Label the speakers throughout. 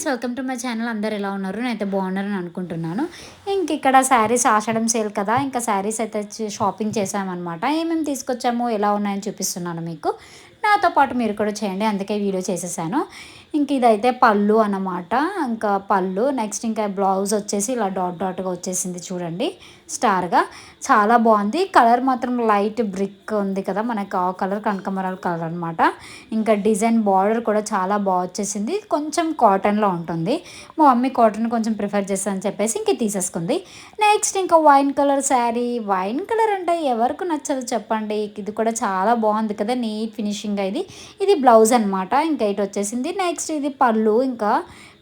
Speaker 1: Friends, welcome to my channel. అందరు ఎలా ఉన్నారు? నేనైతే బాగున్నారని అనుకుంటున్నాను. ఇక్కడ శారీస్ ఆషాఢం సేల్ కదా, ఇంకా శారీస్ అయితే షాపింగ్ చేసామన్నమాట. ఏమేమి తీసుకొచ్చామో ఎలా ఉన్నాయని చూపిస్తున్నాను మీకు. నాతో పాటు మీరు కూడా చేయండి, అందుకే వీడియో చేసేసాను. ఇదైతే పళ్ళు అన్నమాట. ఇంకా పళ్ళు నెక్స్ట్ ఇంకా బ్లౌజ్ వచ్చేసి ఇలా డాట్ డాట్గా వచ్చేసింది చూడండి, స్టార్గా. చాలా బాగుంది. కలర్ మాత్రం లైట్ బ్రిక్ ఉంది కదా మనకి, ఆ కలర్ కనకమరాల కలర్ అనమాట. ఇంకా డిజైన్ బార్డర్ కూడా చాలా బాగా వచ్చేసింది. కొంచెం కాటన్లో ఉంటుంది. మా మమ్మీ కాటన్ కొంచెం ప్రిఫర్ చేస్తానని చెప్పేసి తీసేసుకుంది. నెక్స్ట్ ఇంకా wine colour sari. Wine colour అంటే ఎవరికి నచ్చదు చెప్పండి. ఇది కూడా చాలా బాగుంది కదా, నీట్ ఫినిషింగ్. ఇది బ్లౌజ్ అనమాట. ఇంకా ఇటు వచ్చేసింది. నెక్స్ట్ ఇది పళ్ళు. ఇంకా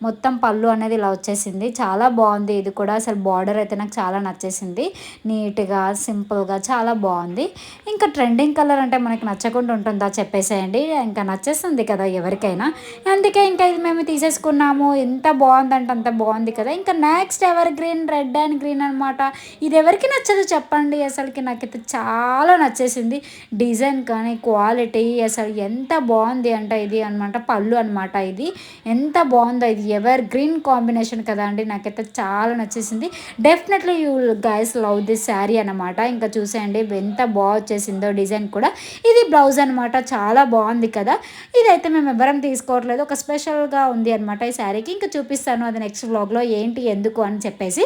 Speaker 1: మొత్తం పళ్ళు అనేది ఇలా వచ్చేసింది. చాలా బాగుంది. ఇది కూడా అసలు బార్డర్ అయితే నాకు చాలా నచ్చేసింది. నీట్గా సింపుల్గా చాలా బాగుంది. ఇంకా ట్రెండింగ్ కలర్ అంటే మనకి నచ్చకుండా ఉంటుందా చెప్పేసేయండి. ఇంకా నచ్చేస్తుంది కదా ఎవరికైనా. అందుకే ఇంకా ఇది మేము తీసేసుకున్నాము. ఎంత బాగుందంటే అంత బాగుంది కదా. ఇంకా next ever green, red and green అనమాట. ఇది ఎవరికి నచ్చదు చెప్పండి. అసలుకి నాకైతే చాలా నచ్చేసింది. డిజైన్ కానీ క్వాలిటీ అసలు ఎంత బాగుంది అంటే ఇది అనమాట. పళ్ళు అనమాట. ఇది ఎంత బాగుందో. ఇది ఎవర్ గ్రీన్ కాంబినేషన్ కదా అండి. నాకైతే చాలా నచ్చేసింది. Definitely you guys love this sari అనమాట. ఇంకా చూసేయండి ఎంత బాగా వచ్చేసిందో డిజైన్ కూడా. ఇది బ్లౌజ్ అనమాట. చాలా బాగుంది కదా. ఇదైతే మేము ఎవరం తీసుకోవట్లేదు, ఒక స్పెషల్గా ఉంది అనమాట ఈ శారీకి. ఇంకా చూపిస్తాను అది నెక్స్ట్ వ్లాగ్లో ఏంటి ఎందుకు అని చెప్పేసి.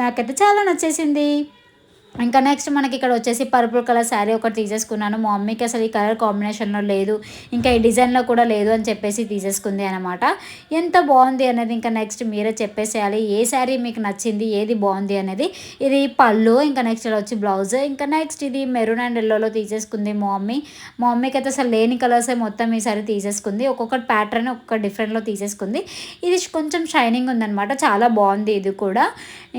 Speaker 1: నాకైతే చాలా నచ్చేసింది. ఇంకా నెక్స్ట్ మనకి ఇక్కడ వచ్చేసి పర్పుల్ కలర్ శారీ ఒకటి తీసేసుకున్నాను. మా మమ్మీకి అసలు ఈ కలర్ కాంబినేషన్లో లేదు, ఇంకా ఈ డిజైన్లో కూడా లేదు అని చెప్పేసి తీసేసుకుంది అనమాట. ఎంత బాగుంది అనేది ఇంకా నెక్స్ట్ మీరే చెప్పేసేయాలి. ఏ శారీ మీకు నచ్చింది, ఏది బాగుంది అనేది. ఇది పళ్ళు. ఇంకా నెక్స్ట్ ఇలా వచ్చి బ్లౌజ్. ఇంకా నెక్స్ట్ ఇది మెరూన్ అండ్ ఎల్లోలో తీసేసుకుంది మా మమ్మీ. మా మమ్మీకి అయితే అసలు లేని కలర్సే మొత్తం ఈ శారీ తీసేసుకుంది. ఒక్కొక్కటి ప్యాటర్న్ ఒక్కొక్క డిఫరెంట్లో తీసేసుకుంది. ఇది కొంచెం షైనింగ్ ఉందనమాట. చాలా బాగుంది ఇది కూడా.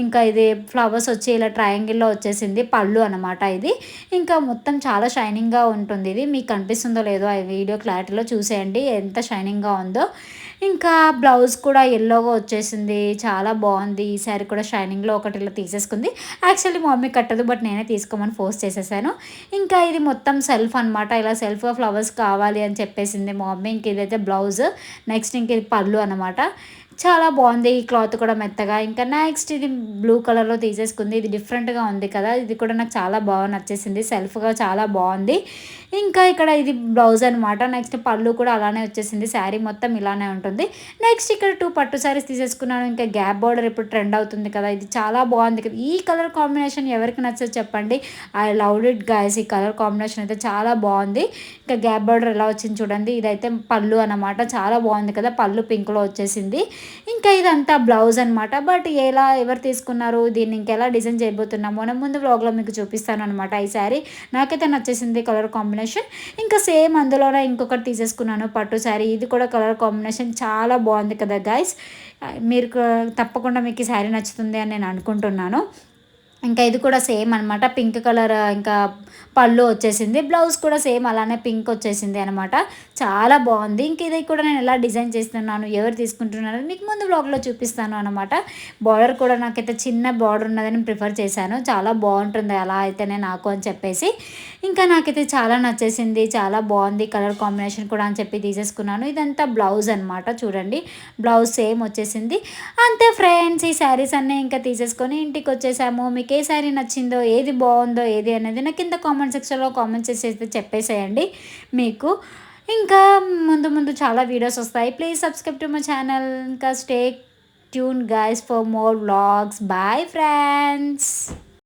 Speaker 1: ఇంకా ఇది ఫ్లవర్స్ వచ్చి ఇలా ట్రయాంగిల్లో వచ్చేసి పళ్ళు అనమాట. ఇది ఇంకా మొత్తం చాలా షైనింగ్గా ఉంటుంది. ఇది మీకు కనిపిస్తుందో లేదో ఆ వీడియో క్లారిటీలో చూసేయండి ఎంత షైనింగ్గా ఉందో. ఇంకా బ్లౌజ్ కూడా ఎల్లోగా వచ్చేసింది. చాలా బాగుంది. ఈ శారీ కూడా షైనింగ్లో ఒకటి ఇలా తీసేసుకుంది. యాక్చువల్లీ మా మమ్మీ కట్టదు, బట్ నేనే తీసుకోమని ఫోర్స్ చేసేసాను. ఇంకా ఇది మొత్తం సెల్ఫ్ అనమాట. ఇలా సెల్ఫ్గా ఫ్లవర్స్ కావాలి అని చెప్పేసింది మా మమ్మీ. ఇంక ఇదైతే బ్లౌజ్. నెక్స్ట్ ఇంక ఇది పళ్ళు అనమాట. చాలా బాగుంది. ఈ క్లాత్ కూడా మెత్తగా. ఇంకా నెక్స్ట్ ఇది బ్లూ కలర్లో తీసేసుకుంది. ఇది డిఫరెంట్గా ఉంది కదా, ఇది కూడా నాకు చాలా బాగా నచ్చేసింది. సెల్ఫ్గా చాలా బాగుంది. ఇంకా ఇక్కడ ఇది బ్లౌజ్ అనమాట. నెక్స్ట్ పళ్ళు కూడా అలానే వచ్చేసింది. శారీ మొత్తం ఇలానే ఉంటుంది. నెక్స్ట్ ఇక్కడ 2 పట్టు శారీస్ తీసేసుకున్నాను. ఇంకా గ్యాప్ బార్డర్ ఇప్పుడు ట్రెండ్ అవుతుంది కదా, ఇది చాలా బాగుంది కదా. ఈ కలర్ కాంబినేషన్ ఎవరికి నచ్చదు చెప్పండి. I loved it guys. ఈ కలర్ కాంబినేషన్ అయితే చాలా బాగుంది. ఇంకా గ్యాప్ బార్డర్ ఎలా వచ్చింది చూడండి. ఇదైతే పళ్ళు అనమాట. చాలా బాగుంది కదా, పళ్ళు పింక్లో వచ్చేసింది. ఇంకా ఇదంతా బ్లౌజ్ అనమాట. బట్ ఎవరు తీసుకున్నారు, దీన్ని ఇంకెలా డిజైన్ చేయబోతున్నాము అని ముందు వ్లాగ్లో మీకు చూపిస్తాను అనమాట. ఈ శారీ నాకైతే నచ్చేసింది కలర్ కాంబినేషన్. ఇంకా సేమ్ అందులోనే ఇంకొకటి తీసేసుకున్నాను పట్టు శారీ. ఇది కూడా కలర్ కాంబినేషన్ చాలా బాగుంది కదా గైస్. మీరు తప్పకుండా మీకు ఈ శారీ నచ్చుతుంది అని నేను అనుకుంటున్నాను. ఇంకా ఇది కూడా సేమ్ అనమాట. పింక్ కలర్ ఇంకా పళ్ళు వచ్చేసింది. బ్లౌజ్ కూడా సేమ్ అలానే పింక్ వచ్చేసింది అనమాట. చాలా బాగుంది. ఇంక ఇది కూడా నేను ఎలా డిజైన్ చేస్తున్నాను, ఎవరు తీసుకుంటున్నాను మీకు ముందు బ్లాగ్లో చూపిస్తాను అనమాట. బార్డర్ కూడా నాకైతే చిన్న బార్డర్ ఉన్నదని ప్రిఫర్ చేశాను. చాలా బాగుంటుంది అలా అయితేనే నాకు అని చెప్పేసి. ఇంకా నాకైతే చాలా నచ్చేసింది. చాలా బాగుంది కలర్ కాంబినేషన్ కూడా అని చెప్పి తీసేసుకున్నాను. ఇదంతా బ్లౌజ్ అనమాట. చూడండి బ్లౌజ్ సేమ్ వచ్చేసింది. అంతే ఫ్రెండ్స్, ఈ శారీస్ అన్నీ ఇంకా తీసేసుకొని ఇంటికి వచ్చేసాము. మీకు ఏ శారీ నచ్చిందో, ఏది బాగుందో ఏది అనేది నాకు కింద కామెంట్ సెక్షన్లో కామెంట్ చేసి అయితే చెప్పేసేయండి మీకు. ఇంకా ముందు ముందు చాలా వీడియోస్ వస్తాయి. Please subscribe to my channel. ఇంకా stay tuned guys for more vlogs. Bye friends.